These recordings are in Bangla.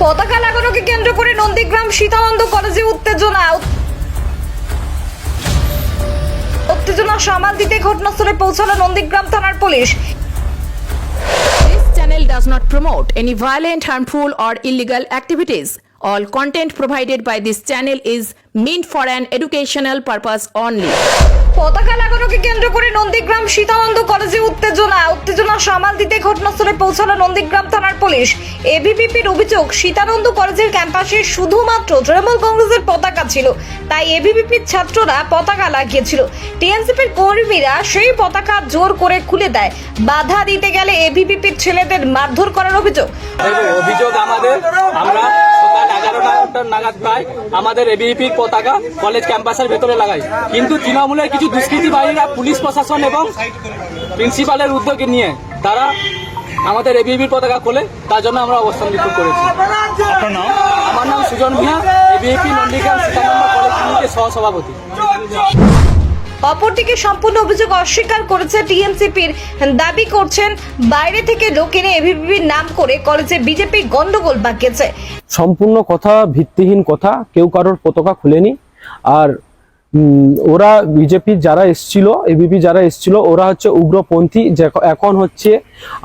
পতাকা লাগানোকে কেন্দ্র করে নন্দীগ্রাম সীতানন্দ কলেজে উত্তেজনা সামাল দিতে ঘটনাস্থলে পৌঁছালো নন্দীগ্রাম থানার police. This channel does not promote any violent, harmful or illegal activities. All content provided by this channel is meant for an educational purpose only. পতাকা লাগানোকে কেন্দ্র করে নন্দীগ্রাম সীতানন্দ কলেজে উত্তেজনা সামাল দিতে ঘটনাস্থলে পৌঁছালো নন্দীগ্রাম থানার পুলিশ। এবিভিপির অভিযোগ, সীতানন্দ কলেজের ক্যাম্পাসে শুধুমাত্র তৃণমূল কংগ্রেসের পতাকা ছিল, তাই এবিভিপির ছাত্ররা পতাকা লাগিয়েছিল। টিএমসিপির কর্মীরা সেই পতাকা জোর করে খুলে দেয়। বাধা দিতে গেলে এবিভিপির ছেলেদের মারধর করার অভিযোগ। আমরা সকাল 11টা নাগাদ প্রায় আমাদের এবিভিপির পতাকা কলেজ ক্যাম্পাসের ভেতরে লাগাই, কিন্তু তৃণমূলের কিছু দুষ্কৃতিবাহীরা পুলিশ প্রশাসন এবং প্রিন্সিপালের উদ্যোগে নিয়ে তারা আমাদের এবিভিপির পতাকা খোলে, তার জন্য আমরা অবস্থান বিক্ষোভ করেছি। আমার নাম সুজন মিয়া, এবিভিপি নন্দীগ্রাম সীতানন্দ কলেজ কমিটির সহসভাপতি। অপরদিকে সম্পূর্ণ অভিযোগ অস্বীকার করেছে টিএমসিপির। দাবি করছেন বাইরে থেকে লোক এনে এবিভিপির নাম করে কলেজে বিজেপি গন্ডগোল পাকিয়েছে। সম্পূর্ণ কথা ভিত্তিহীন কথা, কেউ কারোর পতাকা খুলেনি। আর ওরা বিজেপি যারা এসছিল, এবিপি যারা এসছিল, ওরা হচ্ছে উগ্রপন্থী। এখন হচ্ছে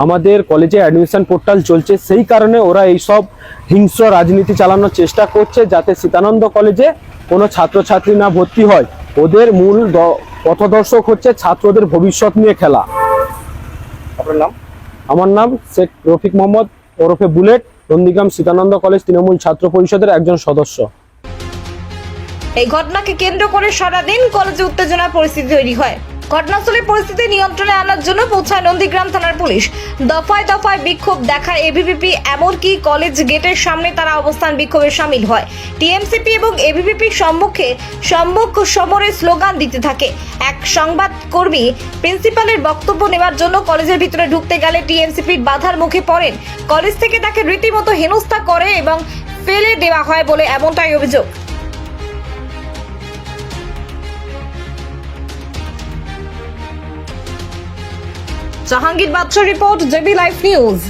আমাদের কলেজে অ্যাডমিশন পোর্টাল চলছে, সেই কারণে ওরা এইসব হিংস্র রাজনীতি চালানোর চেষ্টা করছে, যাতে সীতানন্দ কলেজে কোনো ছাত্রছাত্রী না ভর্তি হয়। ওদের মূল পথদর্শক হচ্ছে ছাত্রদের ভবিষ্যৎ নিয়ে খেলা। আপনার নাম? আমার নাম শেখ রফিক মোহাম্মদ ওরফে বুলেট, নন্দীগ্রাম সীতানন্দ কলেজ তৃণমূল ছাত্র পরিষদের একজন সদস্য। এই ঘটনাকে কেন্দ্র করে সারাদিন কলেজে উত্তেজনার পরিস্থিতি তৈরি হয়। ঘটনাস্থলের পরিস্থিতি নিয়ন্ত্রণে আনার জন্য পৌঁছায় নন্দীগ্রাম থানার পুলিশ। দফায় দফায় বিক্ষোভ দেখায় এবিভিপি, এমনকি কলেজ গেটের সামনে তারা অবস্থান বিক্ষোভে সামিল হয়। টিএমসিপি এবং এবিভিপির সম্মুখ সমরের স্লোগান দিতে থাকে। এক সংবাদ কর্মী প্রিন্সিপালের বক্তব্য নেওয়ার জন্য কলেজের ভিতরে ঢুকতে গেলে টিএমসিপির বাধার মুখে পড়েন। কলেজ থেকে তাকে রীতিমতো হেনস্থা করে এবং ফেলে দেওয়া হয় বলে এমনটাই অভিযোগ। জাহাঙ্গীর বাদশাহ রিপোর্ট, জেবি লাইভ নিউজ।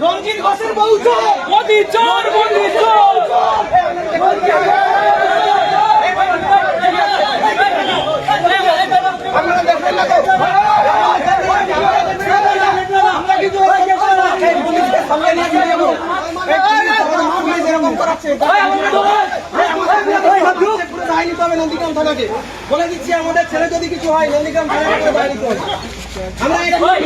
রঞ্জিত ঘোষের বউ চোর, মোদি চোর, মোদি চোর। বলে দিচ্ছি, আমাদের ছেলে যদি কিছু হয় নন্দীগ্রাম থানাকে বাইরে চলে। আমরা বাইরে